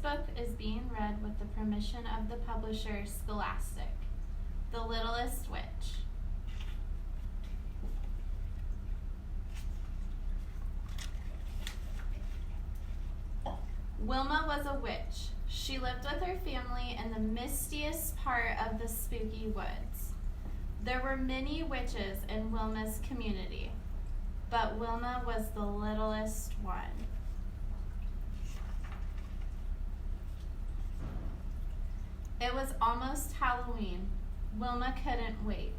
book is being read with the permission of the publisher Scholastic. The Littlest Witch. Wilma was a witch. She lived with her family in the mistiest part of the spooky woods. There were many witches in Wilma's community, but Wilma was the littlest one. It was almost Halloween. Wilma couldn't wait.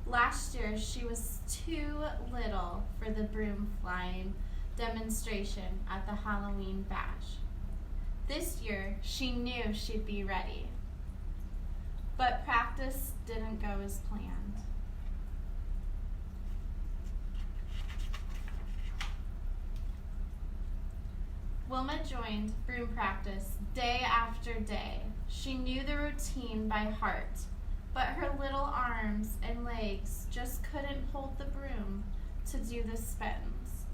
Last year, she was too little for the broom flying demonstration at the Halloween bash. This year, she knew she'd be ready. But practice didn't go as planned. Wilma joined broom practice day after day. She knew the routine by heart, but her little arms and legs just couldn't hold the broom to do the spins,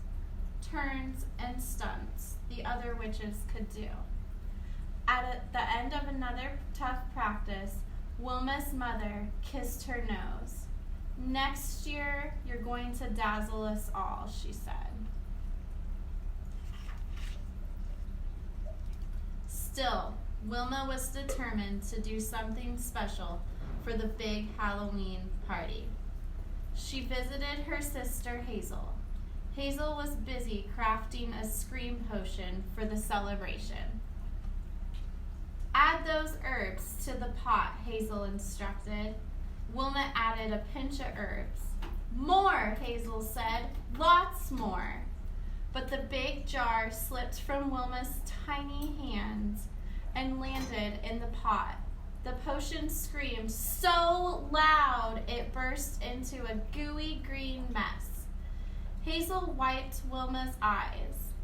turns, and stunts the other witches could do. At the end of another tough practice, Wilma's mother kissed her nose. "Next year, you're going to dazzle us all," she said. Still, Wilma was determined to do something special for the big Halloween party. She visited her sister Hazel. Hazel was busy crafting a scream potion for the celebration. "Add those herbs to the pot," Hazel instructed. Wilma added a pinch of herbs. "More," Hazel said, "lots more." But the big jar slipped from Wilma's tiny hands and landed in the pot. The potion screamed so loud it burst into a gooey green mess. Hazel wiped Wilma's eyes.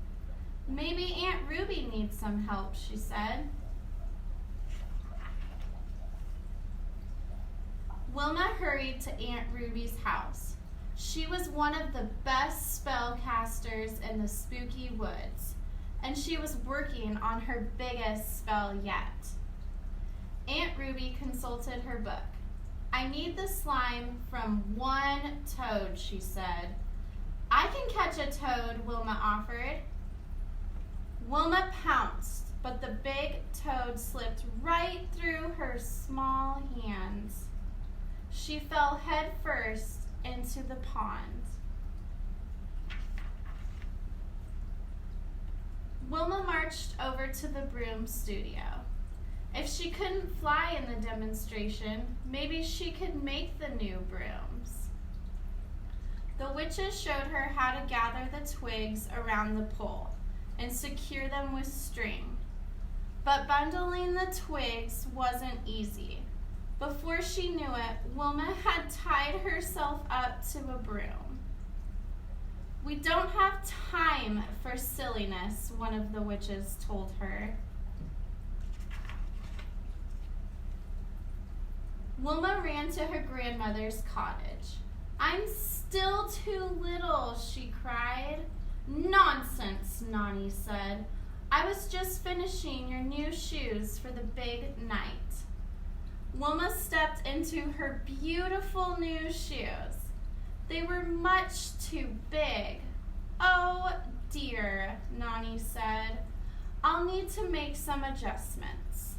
"Maybe Aunt Ruby needs some help," she said. Wilma hurried to Aunt Ruby's house. She was one of the best spellcasters in the spooky woods, and she was working on her biggest spell yet. Aunt Ruby consulted her book. "I need the slime from one toad," she said. "I can catch a toad," Wilma offered. Wilma pounced, but the big toad slipped right through her small hands. She fell head first into the pond. Wilma marched over to the broom studio. If she couldn't fly in the demonstration, maybe she could make the new brooms. The witches showed her how to gather the twigs around the pole and secure them with string. But bundling the twigs wasn't easy. Before she knew it, Wilma had tied herself up to a broom. "We don't have time for silliness," one of the witches told her. Wilma ran to her grandmother's cottage. "I'm still too little," she cried. "Nonsense," Nani said. "I was just finishing your new shoes for the big night." Wilma stepped into her beautiful new shoes. They were much too big. "Oh dear," Nani said. "I'll need to make some adjustments."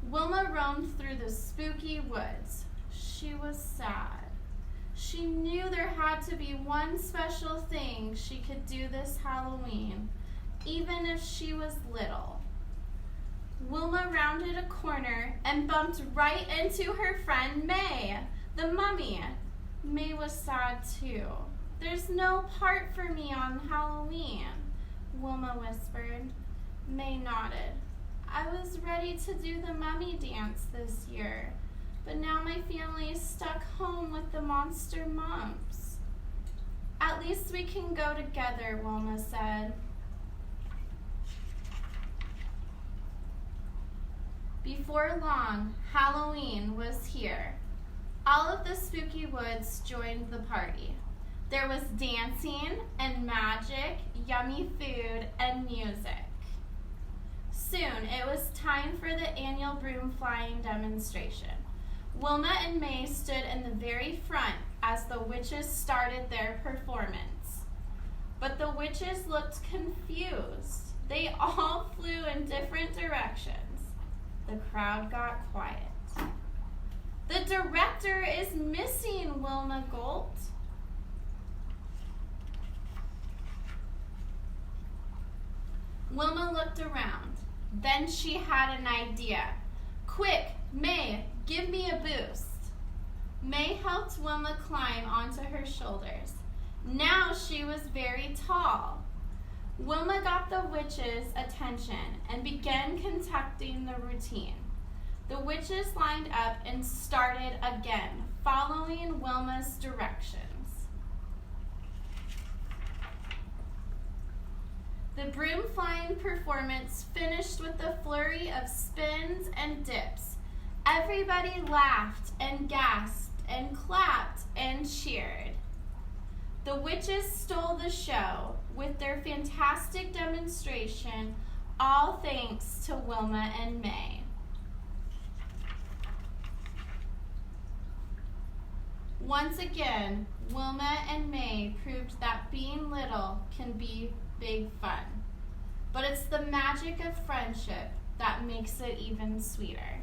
Wilma roamed through the spooky woods. She was sad. She knew there had to be one special thing she could do this Halloween, even if she was little. Wilma rounded a corner and bumped right into her friend May, the mummy. May was sad too. "There's no part for me on Halloween," Wilma whispered. May nodded. "I was ready to do the mummy dance this year, but now my family is stuck home with the monster mumps." "At least we can go together," Wilma said. Before long, Halloween was here. All of the spooky woods joined the party. There was dancing and magic, yummy food, and music. Soon, it was time for the annual broom flying demonstration. Wilma and May stood in the very front as the witches started their performance. But the witches looked confused. They all flew in different directions. The crowd got quiet. The director is missing, Wilma gulped. Wilma looked around. Then she had an idea. Quick, May, give me a boost. May helped Wilma climb onto her shoulders. Now she was very tall. Wilma got the witches' attention and began conducting the routine. The witches lined up and started again, following Wilma's directions. The broom flying performance finished with a flurry of spins and dips. Everybody laughed and gasped and clapped and cheered. The witches stole the show with their fantastic demonstration, all thanks to Wilma and May. Once again, Wilma and May proved that being little can be big fun. But it's the magic of friendship that makes it even sweeter.